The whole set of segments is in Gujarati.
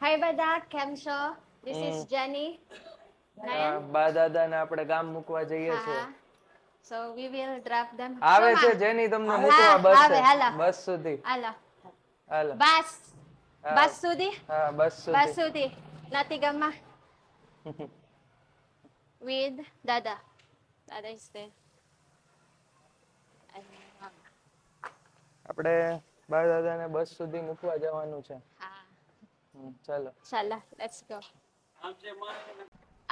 હાય બધા, કેમ છો? This is Jenny. Nayan? બા દાદા ને આપણે ગામ મૂકવા જઈએ છીએ. હા. So we will drop them. આવે Shoma. છે જેની તમને મૂકવા આવે, હાલો. બસ સુધી. હાલો. હાલો. બસ. હા બસ સુધી? હા બસ બસ સુધી. સુધી. નથી ગામમાં? With Dada. Dada is there. આપણે બા દાદા ને બસ સુધી મૂકવા જવાનું છે. હા. ચાલો. ચાલો, let's go.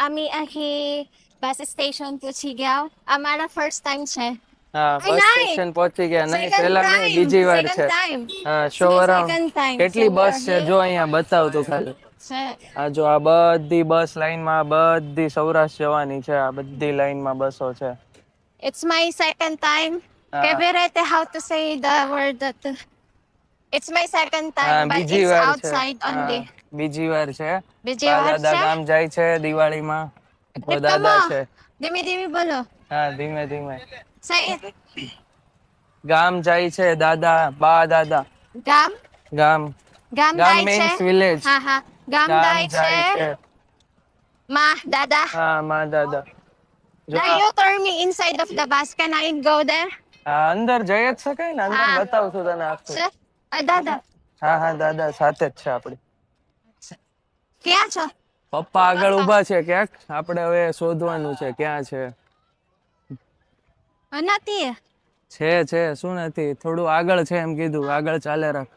અમે અહીં બસ સ્ટેશન પહોંચી ગયા. અમારા ફર્સ્ટ ટાઈમ છે. હા, બસ સ્ટેશન પહોંચી ગયા. નહીં, પહેલા નહીં, બીજી વાર છે. હા, શો અરાઉન્ડ કેટલી બસ છે જો અહીંયા બતાવતું ખાલી. આ જો આ બધી બસ લાઈનમાં બધી સૌરાષ્ટ્ર જવાની છે. આ બધી લાઈનમાં બસો છે. It's my second time. Keverete, how to say the word that it's my second time, but બીજી it's વાર છે. outside only. બીજી વાર છે. બીજી બા વાર દાદા છે? ગામ જાય છે દિવાળીમાં. તો Come દાદા on. છે. ધીમે ધીમે બોલો. હા, ધીમે ધીમે. Say it. ગામ જાય છે દાદા, બા દાદા. ગામ? ગામ. ગામ ગામ જાય છે. means village. હા હા. ગામ જાય છે. માં, દાદા. હા, માં દાદા. Now you turn me inside of the bus. Can I go there? હા, અંદર જઈ જ શકાય ને. અંદર બતાવશું તને આખું. છે? દાદા. હા હા, દાદા સાથે જ છે આપડી. ક્યાં છો? પપ્પા આગળ ઊભા છે ક્યાંક. આપણે હવે શોધવાનું છે ક્યાં છે. નથી. છે શું નથી, થોડું આગળ છે એમ કીધું. આગળ ચાલે રાખ.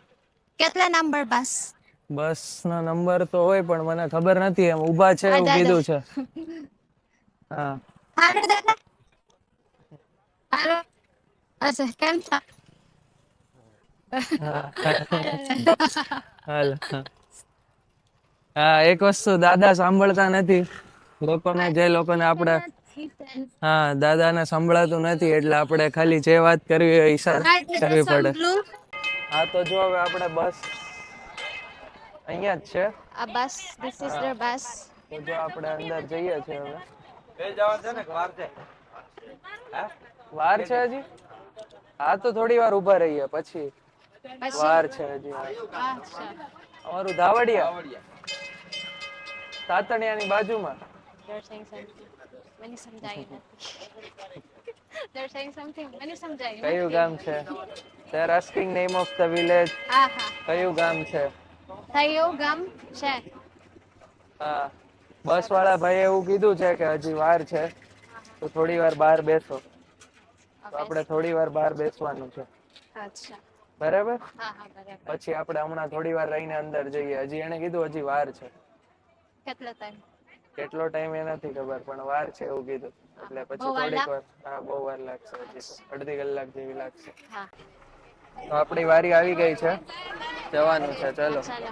કેટલા નંબર બસ? બસ નો નંબર તો હોય પણ મને ખબર નથી. એમ ઊભા છે એવું કીધું છે. હા. હાલો દાદા. હાલો. અચ્છા, કેમ છો? હાલ. હા, એક વસ્તુ દાદા સાંભળતા નથી. જે લોકોને આપણે હા, દાદાને સંભળાતું નથી એટલે આપણે ખાલી જે વાત કરવી હોય ઈશારા કરવી પડે. હા, તો જો હવે આપણે બસ અહીંયા જ છે. આ બસ, this is the bus. તો જો આપણે અંદર જઈએ છીએ હવે. એ જવાનું છે ને વાર છે. હા? વાર છે હજી? હા, તો થોડી વાર ઊભા રહીએ પછી. વાર છે હજી. અમારું ધાવડિયા. તાતણિયાની બાજુમાં. They're saying something. મને સમજાયું નથી. They're saying something. મને સમજાયું નથી. કયું ગામ છે? They're asking name of the village. હા હા. કયું ગામ છે? કયું ગામ છે? હા. બસ વાળા ભાઈ એવું કીધું છે કે હજી વાર છે. તો થોડી વાર બહાર બેસો. તો આપણે થોડી વાર બહાર બેસવાનું છે. અચ્છા. બરાબર? હા હા, બરાબર. પછી આપણે હમણાં થોડી વાર રહીને અંદર જઈએ. હજી એને કીધું હજી વાર છે. કેટલો ટાઈમ? કેટલો ટાઈમ એ નથી ખબર પણ વાર છે એવું કીધું. એટલે પછી થોડીક વાર. હા, બહુ વાર લાગશે હજી તો. અડધી કલાક જેવી લાગશે. હા. તો આપણી વારી આવી ગઈ છે. જવાનું છે. ચલો. ચાલો.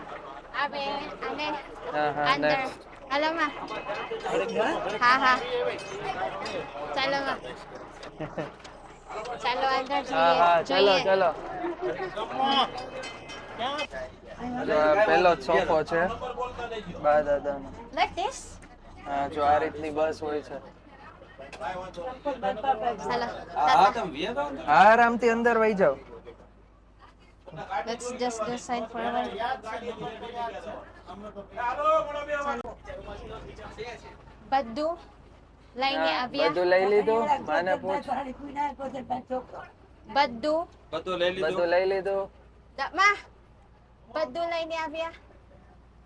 આવે અને હા હા, અંદર. નેક્સ્ટ. હાલો માં. હા હા. ચાલો માં. ચાલો અંદર હા જઈએ. હા, ચલો જોઈએ. ચલો. જો આ પેલો જ સોફો છે બા દાદાનો. Like this? હા, જો આ રીતની બસ હોય છે. ચાલો. આરામથી અંદર વહી જાઓ. Let's just decide for a while. બધું લઈને આવ્યા. બધું લઈ લીધું? માને પૂછ. બધું લઈ લીધું? માં, બધું લઈને આવ્યા.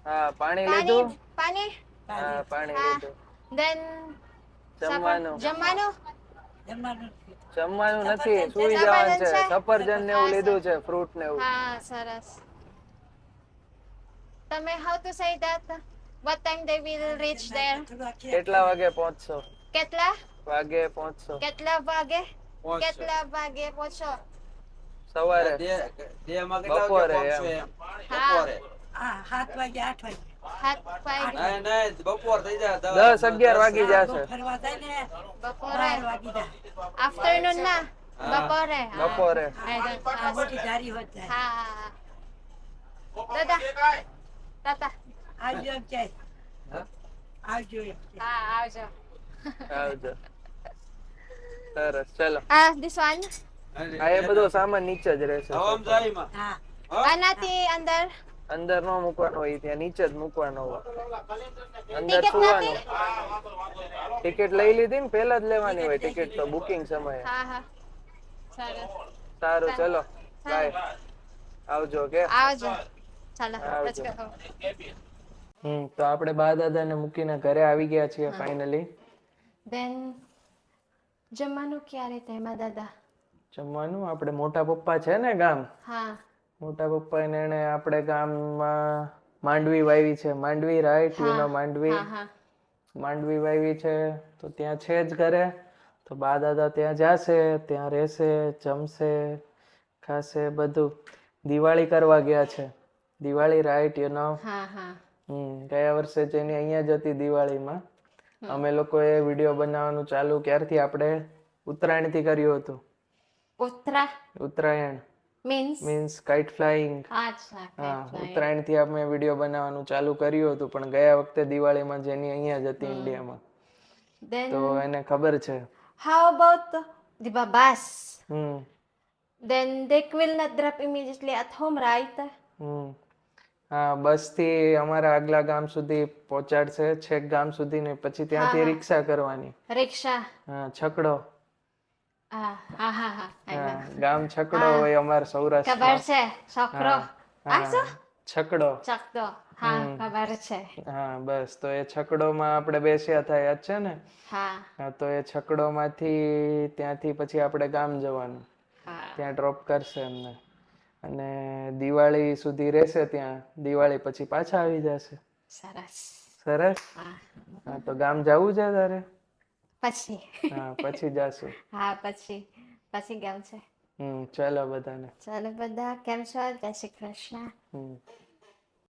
હા, પાણી લીધું? પાણી? હા, પાણી હા. લીધું. Then જમવાનું? જમવાનું? જમવાનું નથી, સુઈ જવાનું છે. સફરજન ને એવું લીધું છે, ફ્રૂટ ને એવું. હા, સરસ. તમે how to say that? What time they will reach there? કેટલા વાગે પહોંચશો? કેટલા વાગે પહોંચશો? કેટલા વાગે? કેટલા વાગે પહોંચો? સવારે બપોરે એમ. બપોરે. 7 વાગે 8 વાગે 7 વાગે. નહીં બપોર થઈ જાય 10-11 વાગી જશે. ફરવા જાય ને બપોરે 12 વાગી જાય આફ્ટરનૂન ના બપોરે. બપોરે. મોટી ધારી હોત જાય હા હા હા. દાદા તાતા આવજો એમ કે આવજો એમ કે. હા આવજો. આવજો. સરસ, ચલો. This one. આ એ બધો સામાન નીચે જ રહેશે. હા આનાથી અંદર અંદર નો મૂકવાનો હોય, ત્યાં નીચે જ મૂકવાનો હોય. અંદર ટિકિટ સુવાનું. નથી? ટિકિટ લઈ લીધી ને, પેલા જ લેવાની હોય ટિકિટ તો બુકિંગ સમયે. હા હા સરસ. સારું ચલો બાય. આવજો કે આવજો. ચાલો let's આવજો. go. તો આપણે બા દાદાને મૂકીને ઘરે આવી ગયા છીએ ફાઇનલી. Then જમવાનું ક્યારે તેમાં દાદા? જમવાનું આપણે મોટા પપ્પા છે ને ગામ, હા મોટા પપ્પા એને આપણે ગામમાં માંડવી વાવી છે. Mandvi right you know Mandvi. હા હા માંડવી વાવી છે તો ત્યાં છે જ ઘરે. તો બા દાદા ત્યાં જાશે, ત્યાં રહેશે, જમશે, ખાશે બધું. દિવાળી કરવા ગયા છે. Diwali right you know. હા હા ગયા વર્ષે જેની અહીંયા જ હતી દિવાળીમાં. અમે લોકોએ વિડીયો બનાવવાનું ચાલુ ક્યારથી આપણે ઉત્તરાયણથી કર્યું હતું. Uttarayan means means kite flying. અચ્છા હા ઉત્તરાયણથી અમે વિડીયો બનાવવાનું ચાલુ કર્યું હતું, પણ ગયા વખતે દિવાળીમાં જેની અહીંયા જ હતી ઇન્ડિયામાં, then તો એને ખબર છે. how about the babas? Hmm Then they will not drop immediately at home, right? હા બસથી અમારા આગલા ગામ સુધી પહોંચાડશે, છેક ગામ સુધી ને પછી ત્યાંથી રિક્ષા કરવાની. રિક્ષા. હા છકડો. હા હા હા હા ગામ છકડો હોય અમારા સૌરાષ્ટ્રમાં. ખબર છે છોકરો. આ શું? છકડો. ચકડો. હા ખબર છે. હા બસ તો એ છકડોમાં આપણે બેસ્યા હતા યાદ છે ને? હા તો એ છકડોમાંથી ત્યાંથી પછી આપણે ગામ જવાનું. ત્યાં ડ્રોપ કરશે અમને અને દિવાળી સુધી રહેશે ત્યાં. દિવાળી પછી પાછા આવી જશે. સરસ. સરસ. હા તો ગામ જવું છે તારે? પછી હા પછી જાશું. હા પછી ગામ છે. ચાલો બધાને. ચાલો બધા કેમ છો? જય શ્રી કૃષ્ણ.